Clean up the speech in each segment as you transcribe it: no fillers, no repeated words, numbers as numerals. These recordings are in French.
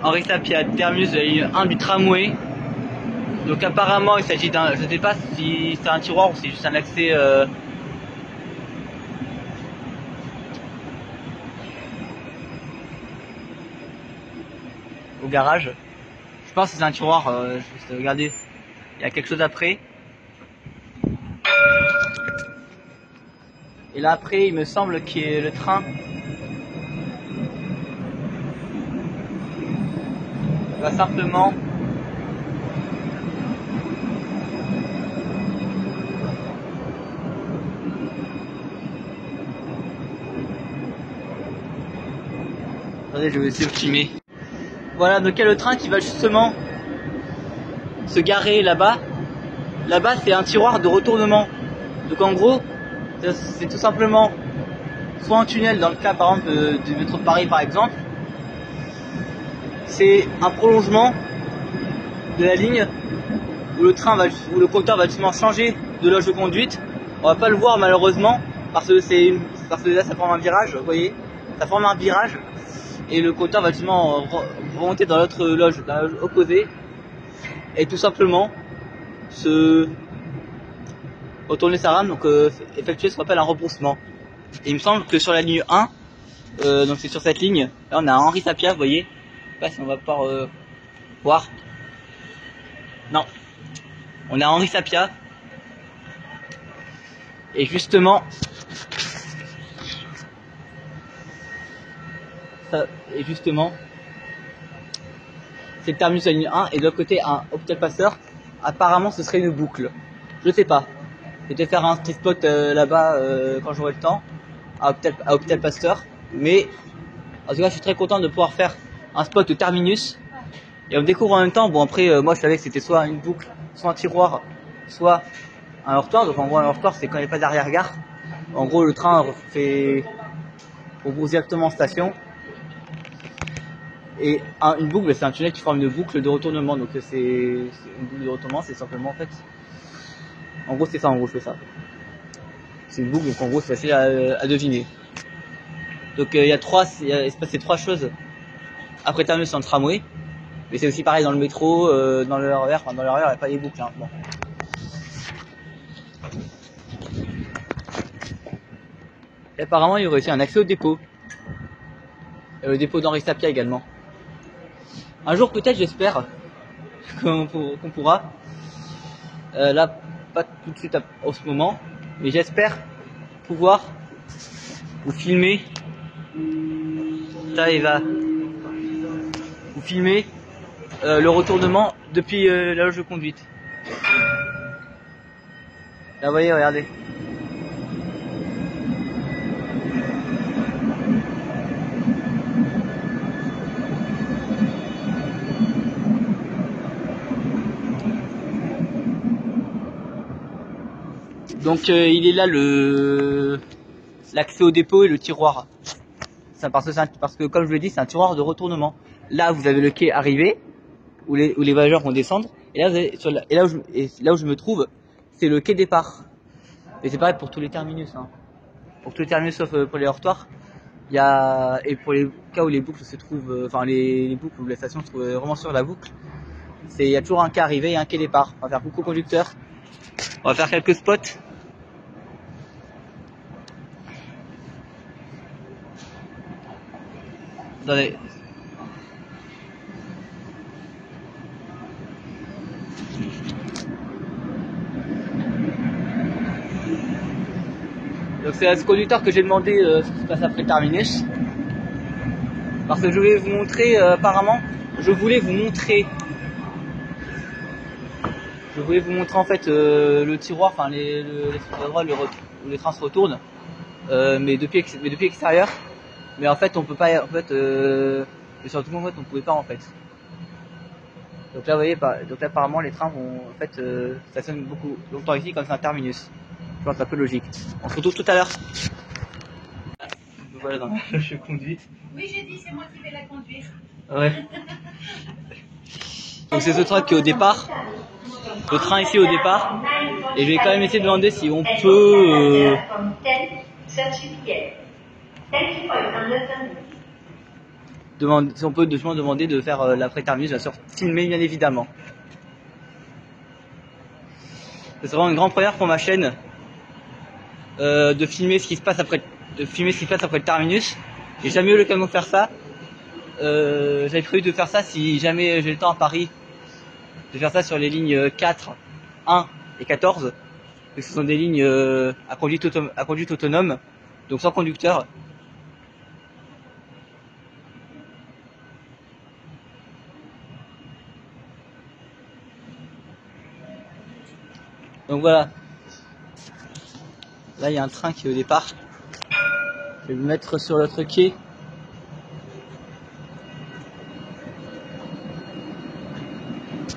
Henri Sapia, terminus de la ligne 1 du tramway. Donc apparemment il s'agit d'un, je ne sais pas si c'est un tiroir ou c'est juste un accès au garage. Je pense que c'est un tiroir, juste regardez, il y a quelque chose après. Et là après il me semble qu'il y a le train va simplement attendez, je vais essayer de filmer. Voilà, donc il y a le train qui va justement se garer là-bas. Là-bas c'est un tiroir de retournement. Donc en gros c'est tout simplement soit un tunnel dans le cas par exemple du métro de Paris par exemple. C'est un prolongement de la ligne où le train va, où le conducteur va justement changer de loge de conduite. On va pas le voir malheureusement parce que là ça forme un virage, vous voyez, ça forme un virage et le conducteur va justement remonter dans l'autre loge, dans la loge opposée et tout simplement se retourner sa rame, donc effectuer ce qu'on appelle un rebroussement. Et il me semble que sur la ligne 1, donc c'est sur cette ligne, là on a Henri Sapia, vous voyez, je sais pas si on va pouvoir voir. Non, on a Henri Sapia et justement ça, c'est le terminus de la ligne 1 et de l'autre côté un Hôpital Pasteur. Apparemment ce serait une boucle, je sais pas. Je vais faire un petit spot là-bas quand j'aurai le temps à Hôpital Pasteur, mais en tout cas je suis très content de pouvoir faire un spot au terminus et on découvre en même temps. Bon après moi je savais que c'était soit une boucle, soit un tiroir, soit un heurtoir. Donc en gros un heurtoir c'est quand il n'y a pas d'arrière-gare. En gros le train fait on brousse directement en station. Et une boucle, c'est un tunnel qui forme une boucle de retournement. Donc c'est une boucle de retournement, c'est simplement en fait. En gros c'est ça, en gros je fais ça. C'est une boucle, donc en gros c'est facile à deviner. Donc il se passe trois choses après terminus dans le tramway. Mais c'est aussi pareil dans le métro, dans le RER. Enfin dans le RER il n'y a pas les boucles. Hein, bon. Et apparemment il y aurait aussi un accès au dépôt. Et le dépôt d'Henri Sapia également. Un jour peut-être, j'espère qu'on pourra. Là, pas tout de suite en ce moment, mais j'espère pouvoir vous filmer. Là, il va vous filmer le retournement depuis la loge de conduite. Là, vous voyez, regardez. Donc il est là l'accès au dépôt et le tiroir. Parce que comme je l'ai dit, c'est un tiroir de retournement. Là vous avez le quai arrivé où les voyageurs vont descendre. Et là, vous avez là où je me trouve, c'est le quai départ. Et c'est pareil pour tous les terminus. Hein. Pour tous les terminus sauf pour les heurtoirs. Et pour les cas où les boucles se trouvent, enfin les boucles où la station se trouve vraiment sur la boucle, il y a toujours un quai arrivé et un quai départ. On va faire coucou conducteur. On va faire quelques spots. Attendez. Donc c'est à ce conducteur que j'ai demandé ce qui se passe après le terminus. Parce que je vais vous montrer, apparemment, je voulais vous montrer en fait le tiroir, enfin l'endroit où les trains se retournent, mais depuis extérieur. Mais en fait on peut pas, en fait, et surtout en fait on pouvait pas en fait. Donc là vous voyez, donc là apparemment les trains vont en fait stationnent beaucoup longtemps ici comme c'est un terminus. Je pense que c'est un peu logique. On se retrouve tout à l'heure. Voilà dans la loge de conduite. Oui j'ai dit c'est moi qui vais la conduire. Ouais. Donc c'est ce train qui est au départ. Le train ici au départ. Et je vais quand même essayer de demander si on peut si on peut demander de faire l'après-terminus, bien sûr, filmer bien évidemment. C'est vraiment une grande première pour ma chaîne de filmer ce qui se passe après, le terminus. J'ai jamais eu l'occasion de faire ça. J'avais prévu de faire ça si jamais j'ai le temps à Paris, de faire ça sur les lignes 4, 1 et 14. Ce sont des lignes à conduite autonome, donc sans conducteur. Donc voilà. Là il y a un train qui est au départ. Je vais me mettre sur l'autre quai.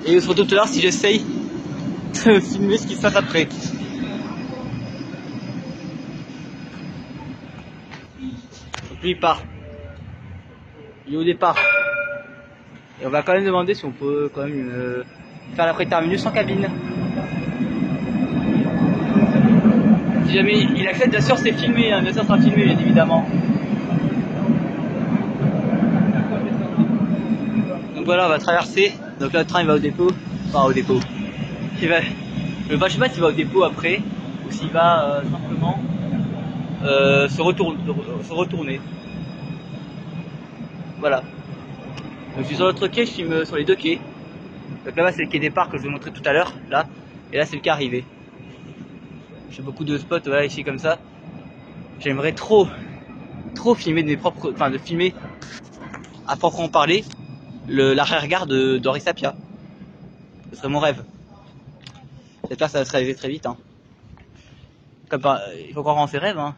Et surtout tout à l'heure si j'essaye de filmer ce qui se passe après. Donc lui il part. Il est au départ. Et on va quand même demander si on peut quand même faire l'après-terminus sans cabine. Si jamais il accepte, bien sûr c'est filmé, hein, bien sûr sera filmé bien évidemment. Donc voilà, on va traverser. Donc là le train il va au dépôt. Enfin au dépôt. Je sais pas s'il va au dépôt après ou s'il va simplement se retourner. Voilà. Donc je suis sur l'autre quai, je filme sur les deux quais. Donc là-bas c'est le quai départ que je vous ai montré tout à l'heure, là. Et là c'est le quai arrivé. J'ai beaucoup de spots voilà, ici comme ça. J'aimerais trop filmer de filmer à proprement parler l'arrière-gare de Henri Sapia. Ce serait mon rêve. J'espère que ça va se réaliser très vite. Hein. Il faut croire en ses rêves. Hein.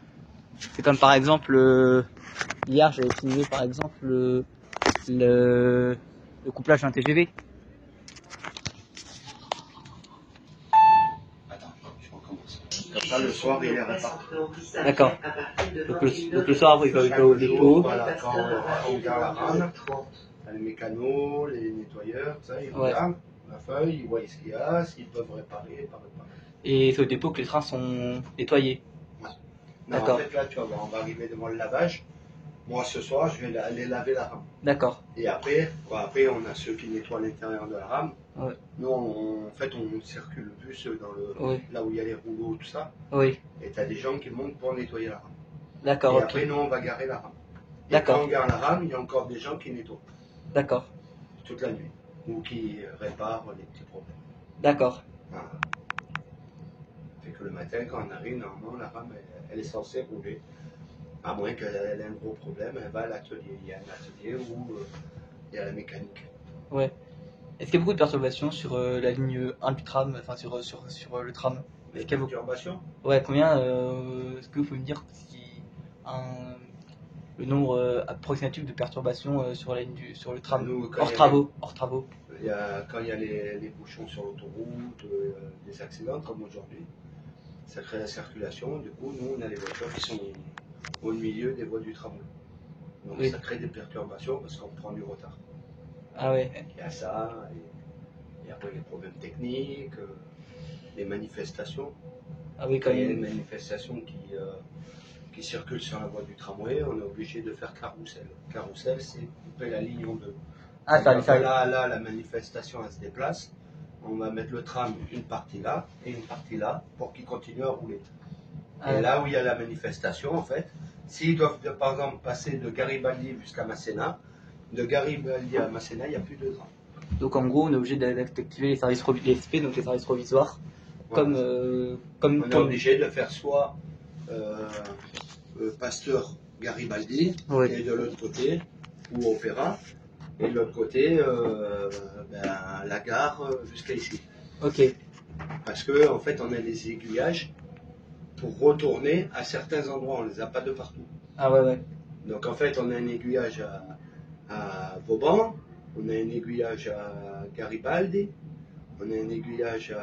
C'est comme par exemple hier j'avais filmé par exemple le couplage d'un TGV. Ça, le soir, il est réparti. D'accord. Donc le soir, il va au dépôt. Voilà, quand on regarde la rame, les mécanos, les nettoyeurs, ça, ils regardent la feuille, ils voient ce qu'il y a, s'ils peuvent réparer, pas réparer. Et c'est au dépôt que les trains sont nettoyés. Ouais. D'accord. En fait, là, tu vois, on va arriver devant le lavage. Moi, ce soir, je vais aller laver la rame. D'accord. Et après, on a ceux qui nettoient l'intérieur de la rame. Ouais. Nous, en fait, on circule le bus dans là où il y a les rouleaux, tout ça. Oui. Et tu as des gens qui montent pour nettoyer la rame. D'accord. Et ok. après, nous, on va garer la rame. Et D'accord. quand on gare la rame, il y a encore des gens qui nettoient. D'accord. Toute la nuit. Ou qui réparent les petits problèmes. D'accord. Voilà. Fait que le matin, quand on arrive, normalement, la rame, elle est censée rouler. À moins qu'elle ait un gros problème, elle va à l'atelier. Il y a un atelier où il y a la mécanique. Ouais. Est-ce qu'il y a beaucoup de perturbations sur la ligne 1 du tram, enfin sur le tram? Les Est-ce qu'il y a perturbations? Ouais, combien est-ce que vous pouvez me dire le nombre approximatif de perturbations sur la ligne sur le tram hors travaux? Quand il y a les bouchons sur l'autoroute, des accidents comme aujourd'hui, ça crée la circulation. Du coup, nous, on a les voitures qui sont au milieu des voies du tramway. Donc ça crée des perturbations parce qu'on prend du retard. Ah ouais. Il y a ça, et après les problèmes techniques, les manifestations. Ah oui, quand il y a des manifestations qui circulent sur la voie du tramway, on est obligé de faire carrousel. Carrousel, c'est couper la ligne en deux. Ah, là, la manifestation, elle se déplace. On va mettre le tram une partie là et une partie là pour qu'il continue à rouler. Et là où il y a la manifestation, en fait, s'ils doivent par exemple passer de Garibaldi jusqu'à Masséna, de Garibaldi à Masséna, il n'y a plus de tram. Donc en gros, on est obligé d'activer les services SP, donc les services provisoires. Voilà. Comme on est obligé de faire soit Pasteur Garibaldi, et de l'autre côté, ou Opéra, et de l'autre côté, la gare jusqu'à ici. Ok. Parce que en fait, on a des aiguillages pour retourner à certains endroits, on ne les a pas de partout. Ah ouais. Donc en fait, on a un aiguillage à Vauban, on a un aiguillage à Garibaldi, on a un aiguillage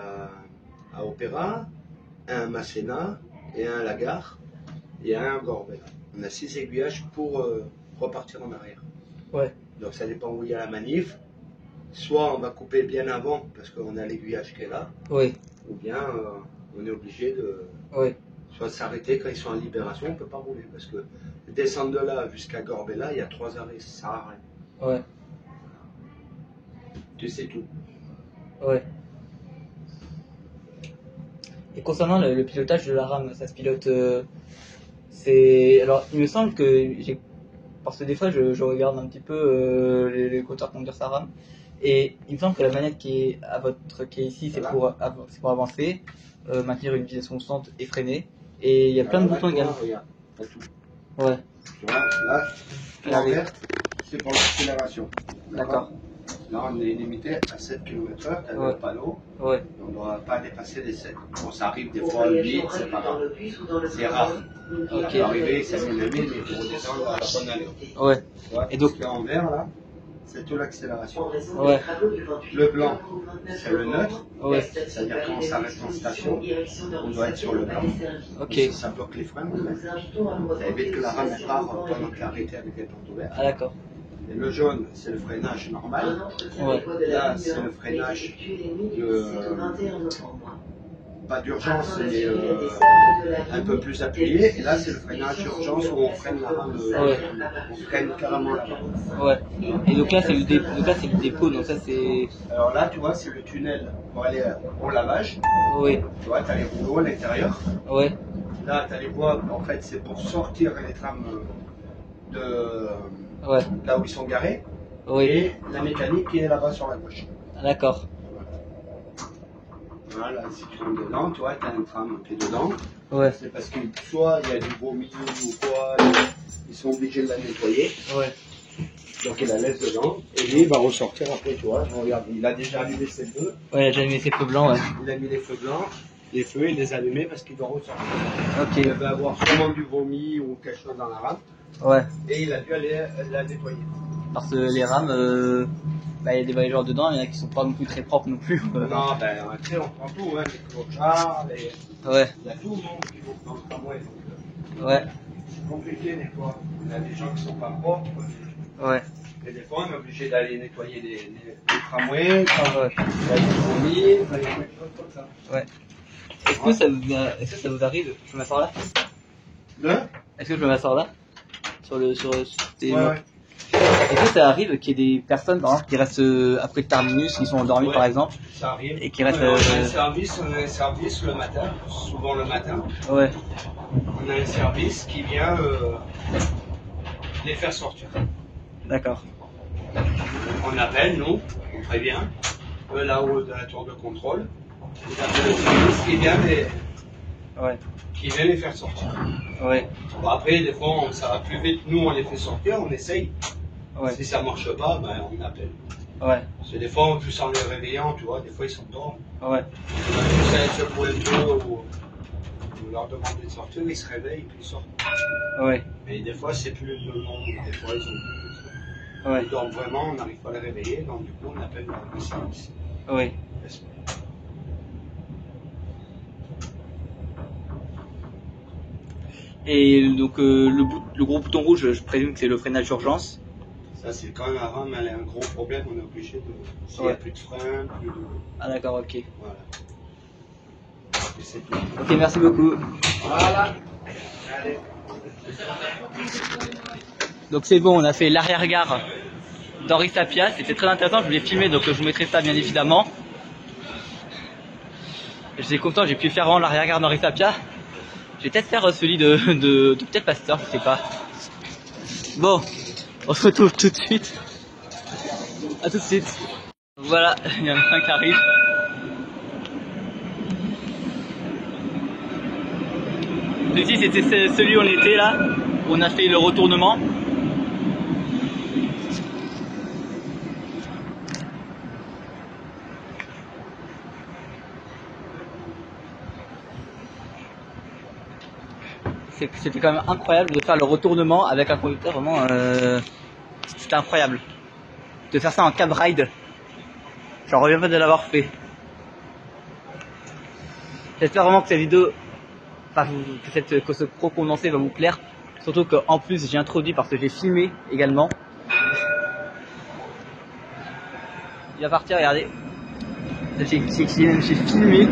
à Opéra, un à Masséna et un à la gare et un à Gorbella. On a 6 aiguillages pour repartir en arrière. Ouais. Donc ça dépend où il y a la manif. Soit on va couper bien avant parce qu'on a l'aiguillage qui est là. Oui. Ou bien on est obligé de soit s'arrêter quand ils sont en libération, on ne peut pas rouler. Parce que descendre de là jusqu'à Gorbella, il y a 3 arrêts, ça sert à rien. Ouais. Tu sais tout. Ouais. Et concernant le pilotage de la rame, ça se pilote. C'est. Alors, il me semble que j'ai. Parce que des fois, je regarde un petit peu les compteurs conduire sa rame. Et il me semble que la manette qui est ici, c'est pour avancer, maintenir une vitesse constante et freiner. Et il y a plein de boutons également. Regarde, t'as tout. Ouais. Tu vois, là, tout en vert, c'est pour l'accélération. D'accord. Là, on est limité à 7 km/h, t'as le panneau. Ouais. On ne doit pas dépasser les 7. Bon, ça arrive des fois 8, c'est pas grave. C'est rare. Ok. Ça peut arriver, ça met le 1000, mais pour redescendre à la bonne allure. Ouais. Tu vois, Et donc, ce qu'il y a en vert, là, c'est tout l'accélération. Ouais. Le blanc, c'est le neutre. Ouais. C'est-à-dire quand on s'arrête en station, on doit être sur le blanc. Ok. Et ça bloque les freins. Ça évite que la rame part pendant qu'elle est arrêtée avec les portes ouvertes. Ah d'accord. Et le jaune, c'est le freinage normal. Ouais. Là, c'est le freinage pas d'urgence, mais un peu plus appuyé. Et là, c'est le freinage d'urgence où on freine la rame. On freine carrément la rame. Ouais. Et donc là, c'est le dépôt. Donc ça, c'est. Alors là, tu vois, c'est le tunnel pour aller au lavage. Oui. Tu vois, tu as les rouleaux à l'intérieur. Ouais. Là, tu as les bois. En fait, c'est pour sortir les trams de là où ils sont garés. Oui. Et la mécanique qui est là-bas sur la gauche. D'accord. Voilà, si tu rentres dedans, tu vois, tu as un tram qui est dedans. Ouais. C'est parce que soit il y a du vomi ou quoi, ils sont obligés de la nettoyer. Ouais. Donc il la laisse dedans et lui il va ressortir après, tu vois. Regarde, il a déjà allumé ses feux. Ouais, il a déjà mis ses feux blancs, ouais. Il a mis les feux blancs, les feux, il les a allumés parce qu'il doit ressortir. Ok. Il va avoir sûrement du vomi ou quelque chose dans la rame. Ouais. Et il a dû aller la nettoyer. Parce que les rames, il y a des voyageurs dedans, il y en a qui sont pas non plus très propres non plus. Non, ben après on prend tout, hein, les clochards, Ouais. il y a tout le monde qui vont dans le tramway. Ouais. C'est compliqué des fois. Il y a des gens qui sont pas propres. Ouais. Et des fois, on est obligé d'aller nettoyer les tramways, quand Ouais. il y a du vomi, il y a des choses comme ça. Ouais. Est-ce que ça vous arrive? Je m'assois là? Est-ce que je m'assois là? Ouais. Est-ce que ça arrive qu'il y ait des personnes, par exemple, qui restent après le terminus, qui sont endormis par exemple? Ça arrive. Et qui restent. On a un service le matin, souvent le matin. Ouais. On a un service qui vient les faire sortir. D'accord. On appelle, nous, on prévient, là-haut de la tour de contrôle. On appelle le service qui vient les faire sortir. Ouais. Bon, après, des fois, ça va plus vite. Nous, on les fait sortir, on essaye. Ouais. Si ça marche pas, ben, on appelle. Ouais. Parce que des fois, en plus en les réveillant, tu vois, des fois ils s'endorment. Ouais. On va tous aller secouer un peu ou leur demander de sortir, ils se réveillent puis ils sortent. Ouais. Mais des fois, c'est plus le nombre, des fois ils ont plus. Ouais. Ils dorment vraiment, on n'arrive pas à les réveiller, donc du coup, on appelle le service. Ouais. Et donc le gros bouton rouge, je présume que c'est le freinage d'urgence. Ça, c'est quand la rame elle a un gros problème, on est obligé de. S'il n'y a plus de frein, plus de. Ah d'accord, ok. Voilà. Et c'est tout. Ok, merci beaucoup. Voilà. Allez. Donc c'est bon, on a fait l'arrière-gare d'Henri Sapia. C'était très intéressant, je voulais filmer, donc je vous mettrai ça bien évidemment. J'étais content, j'ai pu faire vraiment l'arrière-gare d'Henri Sapia. Je vais peut-être faire celui de peut-être Pasteur, je sais pas. Bon, on se retrouve tout de suite. A tout de suite. Voilà, il y en a un qui arrive. Ici c'était celui où on était là, où on a fait le retournement. C'était quand même incroyable de faire le retournement avec un conducteur, vraiment, c'était incroyable. De faire ça en cab ride, j'en reviens pas de l'avoir fait. J'espère vraiment que cette vidéo, enfin, que ce pro condensé va vous plaire. Surtout qu'en plus j'ai introduit parce que j'ai filmé également. Il va partir, regardez. J'ai filmé.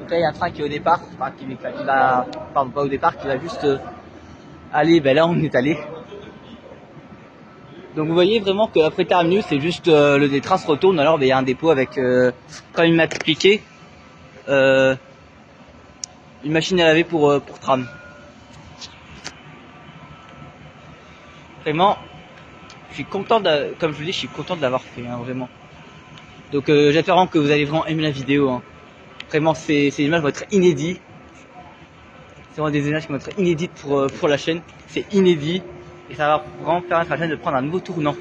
Donc après il y a un train qui est au départ, enfin qui va, pardon pas au départ, qui va juste aller, ben là on est allé. Donc vous voyez vraiment qu'après terminus c'est juste les trains se retournent, alors ben, il y a un dépôt avec, comme il m'a expliqué, une machine à laver pour tram. Vraiment, je suis content, comme je vous dis, je suis content de l'avoir fait, hein, vraiment. Donc j'espère vraiment que vous allez vraiment aimer la vidéo. Hein. Vraiment, c'est des images qui vont être inédites. C'est vraiment des images qui vont être inédites pour la chaîne. C'est inédit et ça va vraiment permettre à la chaîne de prendre un nouveau tournant.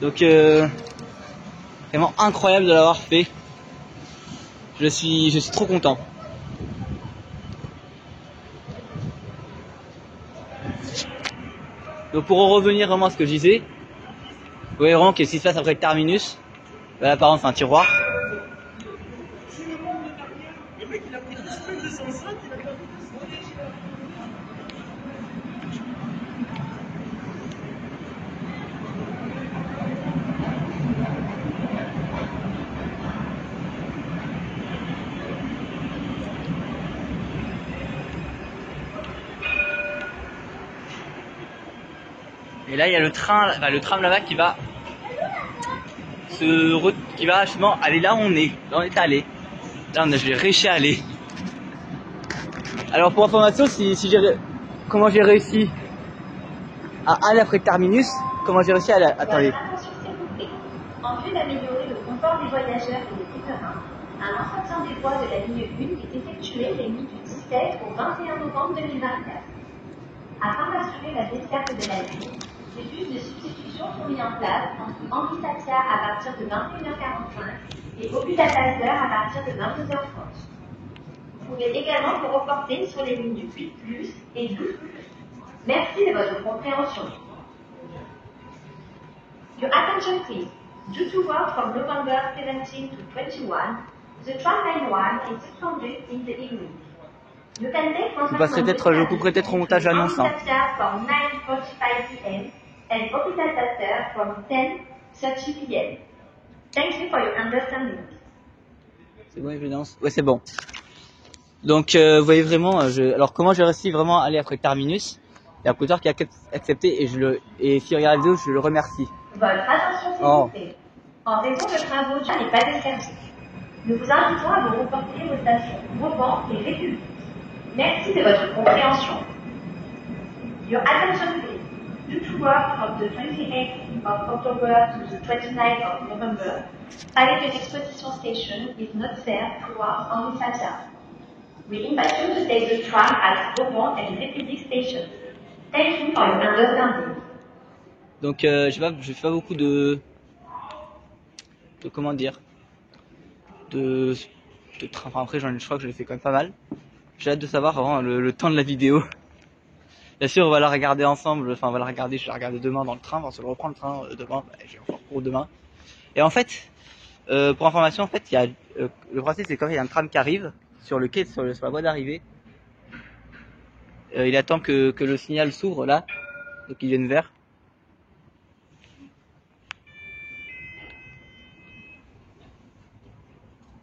Donc vraiment incroyable de l'avoir fait. Je suis trop content. Donc pour en revenir vraiment à ce que je disais, vous voyez vraiment que ce qui se passe après le terminus, là par exemple c'est un tiroir. Et là il y a le train, enfin, le tram là-bas qui va justement aller là où on est. Là on est allé. Là j'ai réussi à aller. Alors pour information, comment j'ai réussi à aller après le terminus, comment j'ai réussi à aller. Attendez. En vue d'améliorer le confort des voyageurs et des riverains, un entretien des voies de la ligne 1 est effectué les nuits du 17 au 21 novembre 2024. Afin d'assurer la desserte de la ligne, des bus de substitution sont mis en place entre Ambissatia à partir de 21h45 et Obutatazeur à partir de 22h30. Vous pouvez également vous reporter sur les lignes du 8+, et 12+. Merci de votre compréhension. Your attention please. Due to work from November 17 to 21, the tramline 1 is suspended in the evening. You can take je couperai peut-être au montage l'annonce. Hein. From 9:45 p.m. and Obutatazeur from 10:30 p.m. Thank you for your understanding. C'est bon, évidence. Ouais, c'est bon. Donc, vous voyez vraiment, alors comment j'ai réussi vraiment à aller après terminus. Il y a un producteur qui a accepté et s'il regarde la vidéo, je le remercie. Votre attention s'il vous plaît. En raison de travaux qui n'est pas desservi, nous vous invitons à vous reporter aux stations Vauban et République. Merci de votre compréhension. Your attention please. Due to work of the 28th of October to the 29th of November, Palais de l'Exposition Station is not served towards Ambissatia. We invite you to take the tram at Vauban and République Station. Thank you for your understanding. Donc je fais pas beaucoup de comment dire de train. Enfin, après je crois que je l'ai fait quand même pas mal. J'ai hâte de savoir vraiment le temps de la vidéo. Bien sûr on va la regarder ensemble, enfin on va la regarder, je vais la regarder demain dans le train, parce que je reprends le train demain, j'ai encore cours demain. Et en fait, pour information, en fait, il y a le principe c'est quand il y a un tram qui arrive sur le quai, sur la voie d'arrivée. Il attend que le signal s'ouvre là, donc il vienne vert.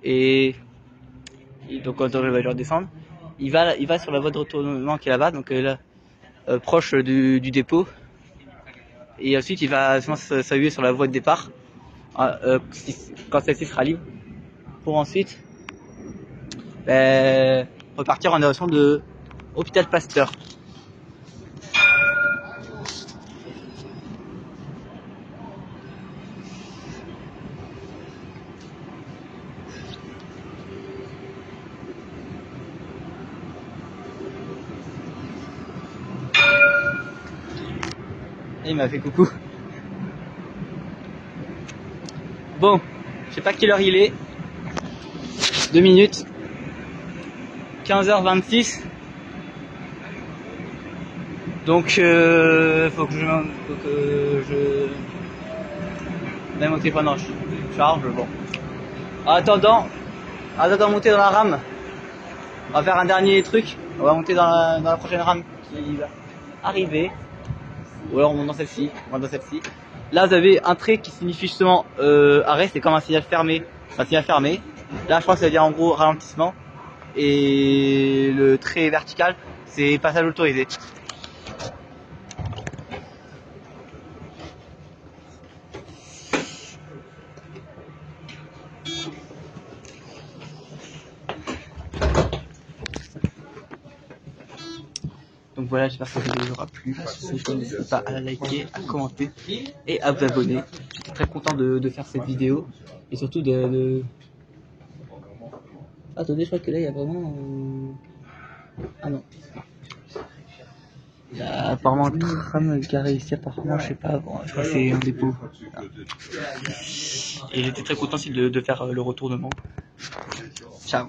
Et donc quand le voyageur descendre, il va sur la voie de retournement qui est là-bas, donc là, proche du dépôt. Et ensuite il va s'appuyer sur la voie de départ quand celle-ci sera libre, pour ensuite repartir en direction de Hôpital Pasteur. Et il m'a fait coucou. Bon, je sais pas quelle heure il est. 2 minutes. 15h26. Donc faut que je mets mon téléphone en charge. Bon. En attendant de monter dans la rame, on va faire un dernier truc. On va monter dans la prochaine rame qui va arriver. Ou alors on monte dans celle-ci. Là, vous avez un trait qui signifie justement arrêt, c'est comme un signal fermé. Un signal fermé. Là, je crois que ça veut dire en gros ralentissement. Et le trait vertical, c'est passage autorisé. Donc voilà, j'espère que cette vidéo vous aura plu. N'hésitez pas à la liker, à commenter et à vous abonner. J'étais très content de faire cette vidéo et surtout de... Attendez, je crois que là il y a vraiment... Ah non. Il y a apparemment un tram garé ici, apparemment, je sais pas, bon, je crois que c'est un dépôt. Voilà. Et j'étais très content aussi de faire le retournement. Ciao.